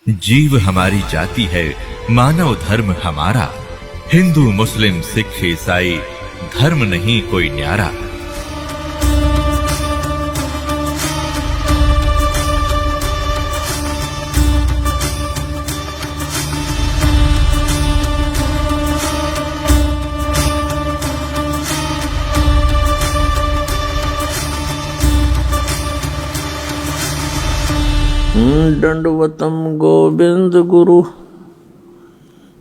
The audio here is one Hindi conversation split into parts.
जीव हमारी जाति है, मानव धर्म हमारा। हिंदू मुस्लिम सिख ईसाई धर्म नहीं कोई न्यारा। दंडवतम गोविंद गुरु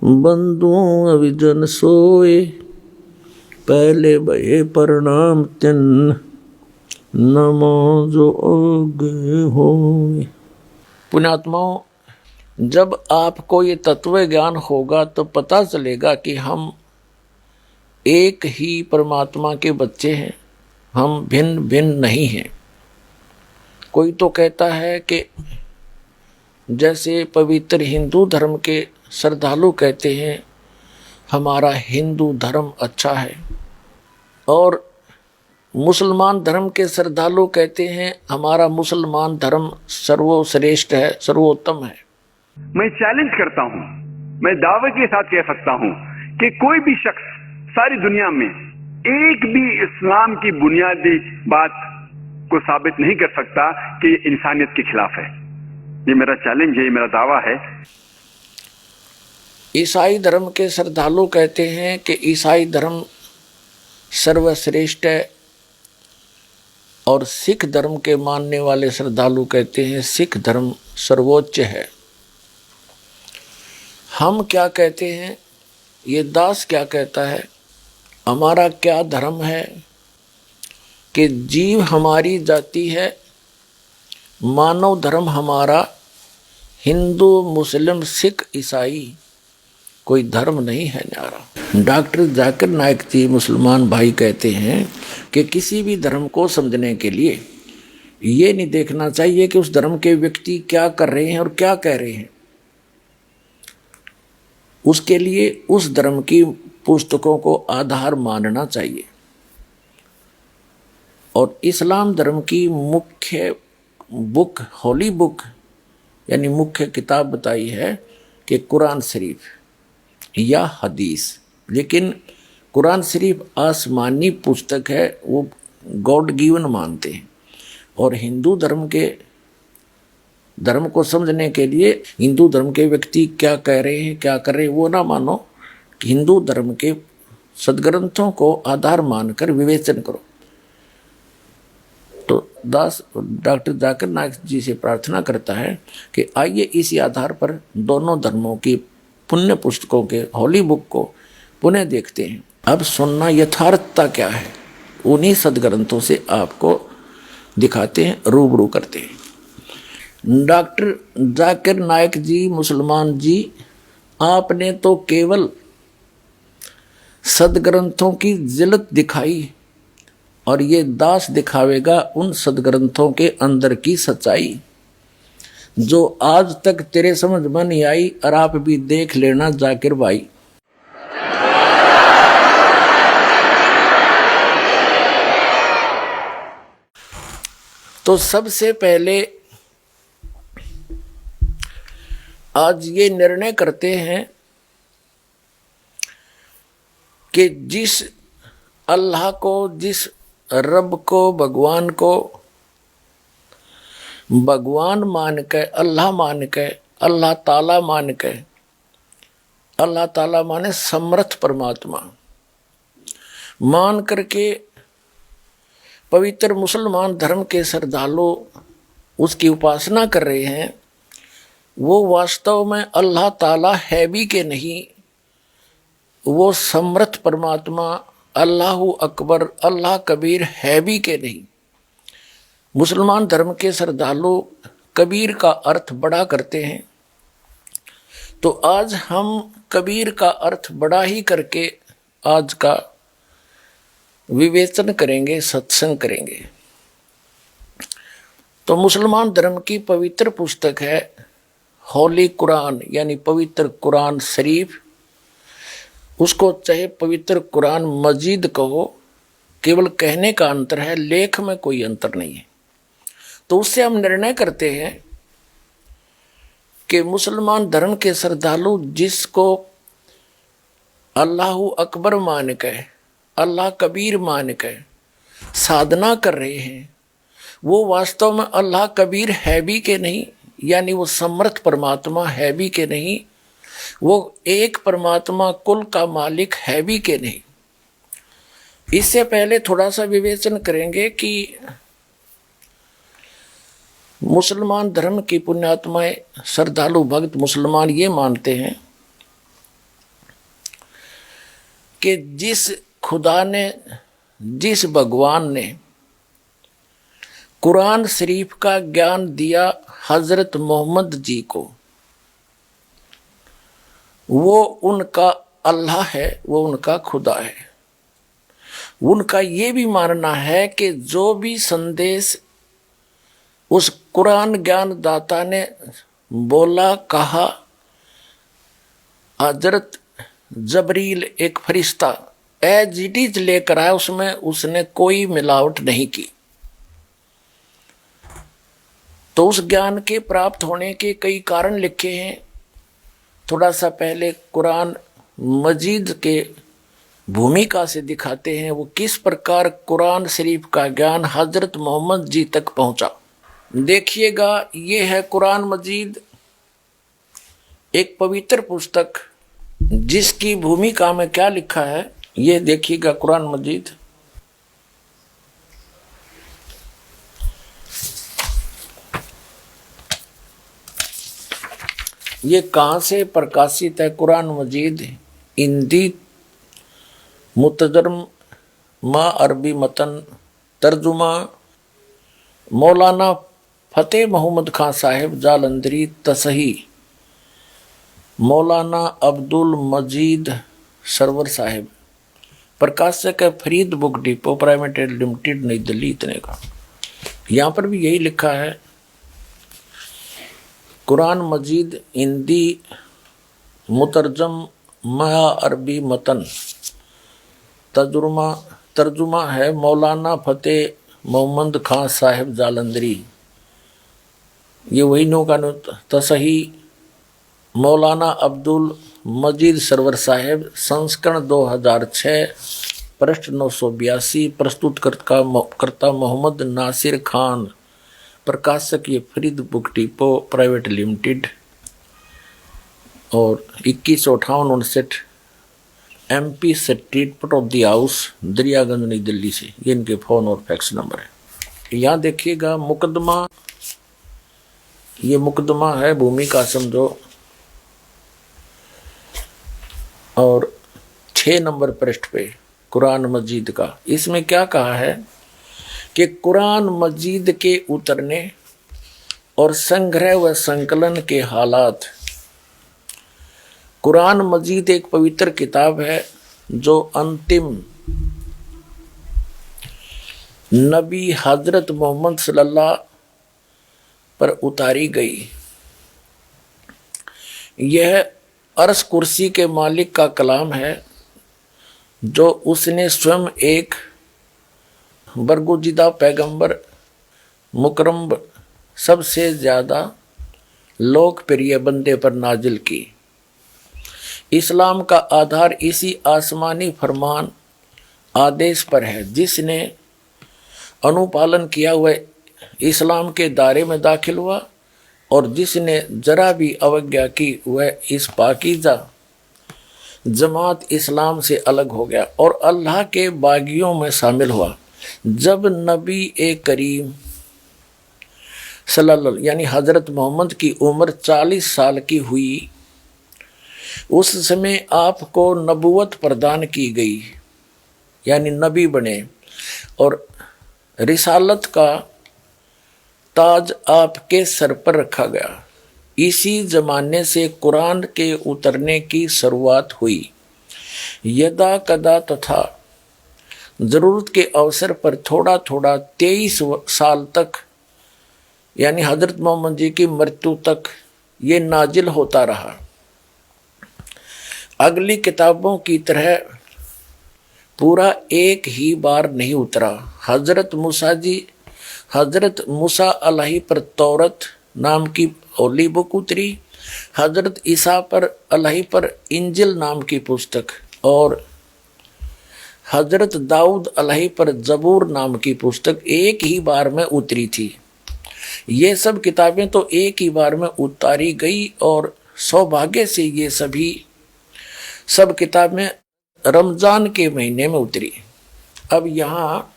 बंधु अविजन सोए। पहले भये प्रणाम तिन नमो जो आगे होए। पुण्यात्माओं, जब आपको ये तत्व ज्ञान होगा तो पता चलेगा कि हम एक ही परमात्मा के बच्चे हैं, हम भिन्न भिन्न नहीं हैं। कोई तो कहता है कि जैसे पवित्र हिंदू धर्म के श्रद्धालु कहते हैं हमारा हिंदू धर्म अच्छा है, और मुसलमान धर्म के श्रद्धालु कहते हैं हमारा मुसलमान धर्म सर्वश्रेष्ठ है, सर्वोत्तम है। मैं चैलेंज करता हूं, मैं दावे के साथ कह सकता हूं कि कोई भी शख्स सारी दुनिया में एक भी इस्लाम की बुनियादी बात को साबित नहीं कर सकता कि ये इंसानियत के खिलाफ है। ये मेरा चैलेंज है, ये मेरा दावा है। ईसाई धर्म के श्रद्धालु कहते हैं कि ईसाई धर्म सर्वश्रेष्ठ है, और सिख धर्म के मानने वाले श्रद्धालु कहते हैं सिख धर्म सर्वोच्च है। हम क्या कहते हैं, ये दास क्या कहता है, हमारा क्या धर्म है कि जीव हमारी जाति है, मानव धर्म हमारा हिंदू मुस्लिम सिख ईसाई कोई धर्म नहीं है न्यारा। डॉक्टर जाकिर नाइक जी मुसलमान भाई कहते हैं कि किसी भी धर्म को समझने के लिए ये नहीं देखना चाहिए कि उस धर्म के व्यक्ति क्या कर रहे हैं और क्या कह रहे हैं, उसके लिए उस धर्म की पुस्तकों को आधार मानना चाहिए। और इस्लाम धर्म की मुख्य बुक, होली बुक यानी मुख्य किताब बताई है कि कुरान शरीफ या हदीस। लेकिन कुरान शरीफ आसमानी पुस्तक है, वो गॉड गिवन मानते हैं। और हिंदू धर्म के धर्म को समझने के लिए हिंदू धर्म के व्यक्ति क्या कह रहे हैं, क्या कर रहे हैं, वो ना मानो। कि हिंदू धर्म के सदग्रंथों को आधार मानकर विवेचन करो। तो दास डॉक्टर जाकिर नाइक जी से प्रार्थना करता है कि आइए इसी आधार पर दोनों धर्मों की पुण्य पुस्तकों के होली बुक को पुनः देखते हैं। अब सुनना यथार्थता क्या है, उन्हीं सदग्रंथों से आपको दिखाते हैं, रूबरू करते हैं। डॉक्टर जाकिर नाइक जी मुसलमान जी, आपने तो केवल सदग्रंथों की जिल्लत दिखाई, और ये दास दिखावेगा उन सदग्रंथों के अंदर की सच्चाई जो आज तक तेरे समझ में नहीं आई। और आप भी देख लेना जाकिर भाई। तो सबसे पहले आज ये निर्णय करते हैं कि जिस अल्लाह को, जिस रब को, भगवान को भगवान मान के, अल्लाह मान के, अल्लाह ताला मान के, अल्लाह ताला माने समर्थ परमात्मा मान करके पवित्र मुसलमान धर्म के श्रद्धालु उसकी उपासना कर रहे हैं, वो वास्तव में अल्लाह ताला है भी कि नहीं, वो समर्थ परमात्मा अल्लाहु अकबर, अल्लाह कबीर है भी कि नहीं। मुसलमान धर्म के श्रद्धालु कबीर का अर्थ बड़ा करते हैं, तो आज हम कबीर का अर्थ बड़ा ही करके आज का विवेचन करेंगे, सत्संग करेंगे। तो मुसलमान धर्म की पवित्र पुस्तक है होली कुरान यानी पवित्र कुरान शरीफ। उसको चाहे पवित्र कुरान मजीद कहो, केवल कहने का अंतर है, लेख में कोई अंतर नहीं है। तो उससे हम निर्णय करते हैं कि मुसलमान धर्म के श्रद्धालु जिसको अल्लाह अकबर मान के, अल्लाह कबीर मान के साधना कर रहे हैं, वो वास्तव में अल्लाह कबीर है भी कि नहीं, यानी वो समर्थ परमात्मा है भी कि नहीं, वो एक परमात्मा कुल का मालिक है भी कि नहीं। इससे पहले थोड़ा सा विवेचन करेंगे कि मुसलमान धर्म की पुण्यात्माएं, श्रद्धालु भक्त मुसलमान ये मानते हैं कि जिस खुदा ने, जिस भगवान ने कुरान शरीफ का ज्ञान दिया हजरत मोहम्मद जी को, वो उनका अल्लाह है, वो उनका खुदा है। उनका ये भी मानना है कि जो भी संदेश उस कुरान ज्ञान दाता ने बोला, कहा, हजरत जबरील एक फरिश्ता एज इट इज लेकर आया, उसमें उसने कोई मिलावट नहीं की। तो उस ज्ञान के प्राप्त होने के कई कारण लिखे हैं। थोड़ा सा पहले कुरान मजीद के भूमिका से दिखाते हैं वो किस प्रकार कुरान शरीफ का ज्ञान हजरत मोहम्मद जी तक पहुंचा। देखिएगा, ये है कुरान मजीद, एक पवित्र पुस्तक जिसकी भूमिका में क्या लिखा है ये देखिएगा। कुरान मजीद ये कहाँ से प्रकाशित है? कुरान मजीद हिंदी मुतर्जमा, अरबी मतन, तर्जुमा मौलाना फतेह मोहम्मद खान साहिब जालंधरी, तसही मौलाना अब्दुल मजीद सरवर साहिब, प्रकाशक है Farid book depot private limited, नई दिल्ली। इतने का यहाँ पर भी यही लिखा है। कुरान मजीद हिंदी मुतर्जमा अरबी मतन, तर्जुमा है मौलाना फतेह मोहम्मद खान साहिब जालंधरी। ये वही नौका तसही मौलाना अब्दुल मजीद सरवर साहिब, संस्करण 2006, पृष्ठ 982, प्रस्तुतकर्ता मोहम्मद नासिर खान, प्रकाशक ये Farid book depot private limited, और 2158 MP street Pataudi house, Daryaganj, नई दिल्ली से। ये इनके फ़ोन और फैक्स नंबर है। यहाँ देखिएगा मुकदमा, ये मुकदमा है, भूमिका समझो, और 6 नंबर पृष्ठ पे कुरान मजीद का। इसमें क्या कहा है कि कुरान मजीद के उतरने और संग्रह व संकलन के हालात। कुरान मजीद एक पवित्र किताब है जो अंतिम नबी हजरत मोहम्मद सल्लल्लाहु पर उतारी गई। यह अर्श कुर्सी के मालिक का कलाम है जो उसने स्वयं एक बरगुजीदा पैगंबर मुकरम सबसे ज़्यादा लोकप्रिय बंदे पर नाजिल की। इस्लाम का आधार इसी आसमानी फरमान आदेश पर है जिसने अनुपालन किया हुआ इस्लाम के दायरे में दाखिल हुआ, और जिसने जरा भी अवज्ञा की वह इस पाकीज़ा जमात इस्लाम से अलग हो गया और अल्लाह के बागियों में शामिल हुआ। जब नबी करीम सल्लल्लाहु यानी हजरत मोहम्मद की उम्र 40 साल की हुई, उस समय आपको नबूवत प्रदान की गई, यानी नबी बने, और रिसालत का ताज आपके सर पर रखा गया। इसी जमाने से कुरान के उतरने की शुरुआत हुई। यदा कदा तथा ज़रूरत के अवसर पर थोड़ा थोड़ा 23 साल तक, यानी हजरत मोहम्मद जी की मृत्यु तक ये नाजिल होता रहा। अगली किताबों की तरह पूरा एक ही बार नहीं उतरा। हजरत मूसा अलैहि पर तौरत नाम की होली बुक उतरी हजरत ईसा पर अलही पर इंजिल नाम की पुस्तक और हजरत दाऊद अलही पर जबूर नाम की पुस्तक एक ही बार में उतरी थी। ये सब किताबें तो एक ही बार में उतारी गई और सौभाग्य से ये सभी सब किताबें रमजान के महीने में उतरी। अब यहाँ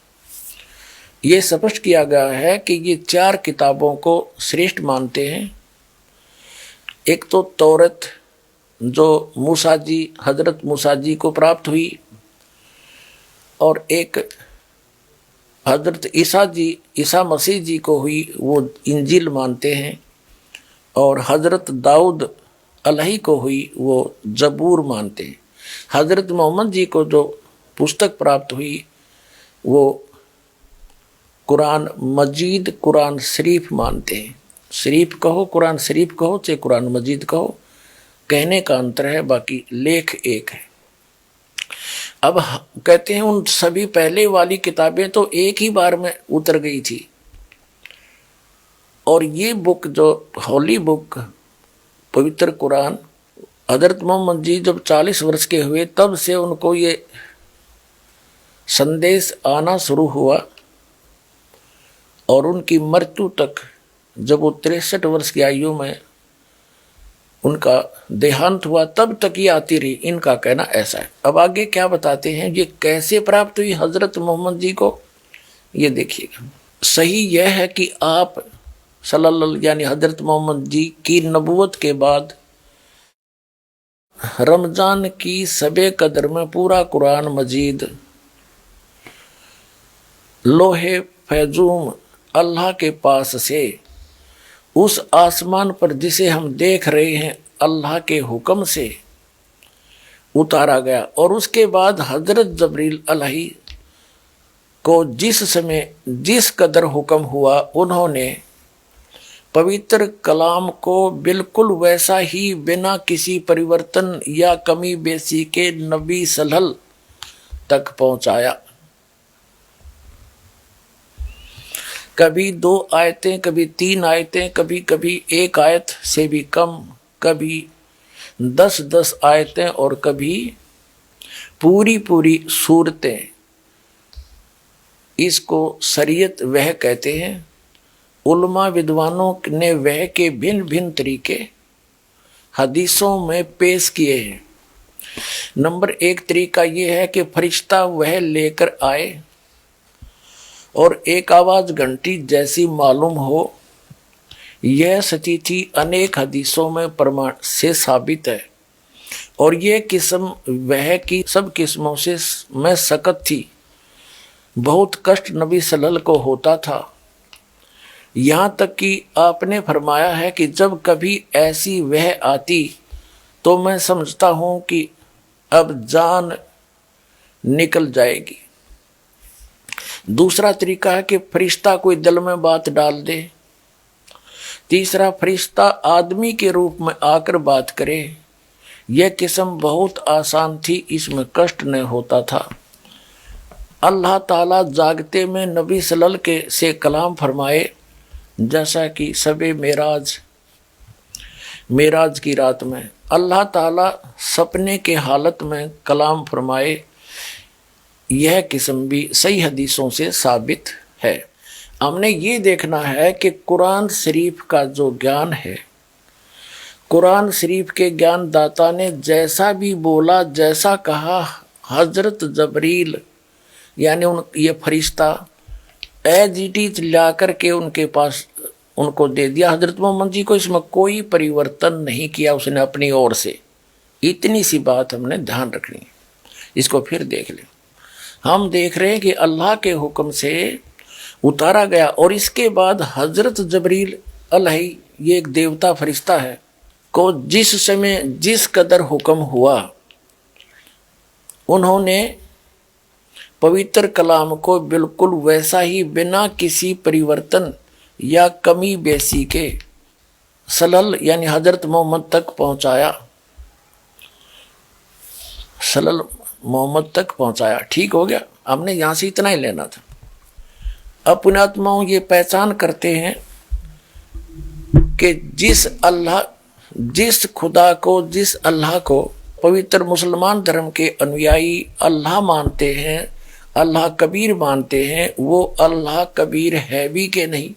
ये स्पष्ट किया गया है कि ये 4 किताबों को श्रेष्ठ मानते हैं। एक तो तौरत जो मूसा जी हजरत मूसा जी को प्राप्त हुई, और एक हजरत ईसा मसीह जी को हुई, वो इंजील मानते हैं, और हजरत दाऊद अलही को हुई वो जबूर मानते हैं। हजरत मोहम्मद जी को जो पुस्तक प्राप्त हुई वो कुरान मजीद कुरान शरीफ मानते हैं। शरीफ कहो, कुरान शरीफ कहो, चाहे कुरान मजीद कहो, कहने का अंतर है, बाकी लेख एक है। अब कहते हैं उन सभी पहले वाली किताबें तो एक ही बार में उतर गई थी, और ये बुक जो होली बुक पवित्र कुरान, हजरत मोहम्मद जी जब 40 वर्ष के हुए तब से उनको ये संदेश आना शुरू हुआ, और उनकी मृत्यु तक जब वो 63 वर्ष की आयु में उनका देहांत हुआ तब तक ये आती रही। इनका कहना ऐसा है। अब आगे क्या बताते हैं, ये कैसे प्राप्त हुई हजरत मोहम्मद जी को, ये देखिएगा। सही यह है कि आप सल्लल्लाहु यानी हजरत मोहम्मद जी की नबूवत के बाद रमजान की सबे कदर में पूरा कुरान मजीद लोहे फैजूम अल्लाह के पास से उस आसमान पर जिसे हम देख रहे हैं अल्लाह के हुक्म से उतारा गया, और उसके बाद हजरत जबरील अलही को जिस समय जिस कदर हुक्म हुआ उन्होंने पवित्र कलाम को बिल्कुल वैसा ही बिना किसी परिवर्तन या कमी बेसी के नबी सल्लल्लाहु तक पहुंचाया। कभी 2 आयतें, कभी 3 आयतें, कभी कभी 1 आयत से भी कम, कभी 10-10 आयतें, और कभी पूरी सूरतें। इसको शरीयत वह कहते हैं। उलमा विद्वानों ने वह के भिन्न भिन्न तरीके हदीसों में पेश किए हैं। नंबर 1 तरीका यह है कि फरिश्ता वह लेकर आए और एक आवाज घंटी जैसी मालूम हो। यह सतीथि अनेक हदीसों में प्रमाण से साबित है, और यह किस्म वह की सब किस्मों से में सकत थी। बहुत कष्ट नबी सल्लल्लाहु को होता था, यहाँ तक कि आपने फरमाया है कि जब कभी ऐसी वह आती तो मैं समझता हूँ कि अब जान निकल जाएगी। दूसरा तरीका है कि फरिश्ता कोई दिल में बात डाल दे। तीसरा, फरिश्ता आदमी के रूप में आकर बात करे। यह किस्म बहुत आसान थी, इसमें कष्ट न होता था। अल्लाह ताला जागते में नबी सल्लल्लाहु के से कलाम फरमाए, जैसा कि सबे मेराज की रात में अल्लाह ताला सपने के हालत में कलाम फरमाए। यह किस्म भी सही हदीसों से साबित है। हमने ये देखना है कि कुरान शरीफ का जो ज्ञान है, कुरान शरीफ के ज्ञान दाता ने जैसा भी बोला, जैसा कहा, हजरत जबरील यानी ये फरिश्ता एज इट इज ला करके उनके पास उनको दे दिया। हजरत मोहम्मद जी को इसमें कोई परिवर्तन नहीं किया उसने अपनी ओर से। इतनी सी बात हमने ध्यान रखनी है। इसको फिर देख लें। हम देख रहे हैं कि अल्लाह के हुक्म से उतारा गया, और इसके बाद हजरत जबरील अलही, ये एक देवता फरिश्ता है, को जिस समय जिस कदर हुक्म हुआ उन्होंने पवित्र कलाम को बिल्कुल वैसा ही बिना किसी परिवर्तन या कमी बेसी के सल्लल्लाहु यानी हजरत मोहम्मद तक पहुंचाया। सल्लल्लाहु मोहम्मद तक पहुंचाया। ठीक हो गया। हमने यहाँ से इतना ही लेना था। अब पुण्यात्माओं ये पहचान करते हैं कि जिस अल्लाह जिस खुदा को, जिस अल्लाह को पवित्र मुसलमान धर्म के अनुयायी अल्लाह मानते हैं, अल्लाह कबीर मानते हैं, वो अल्लाह कबीर है भी के नहीं।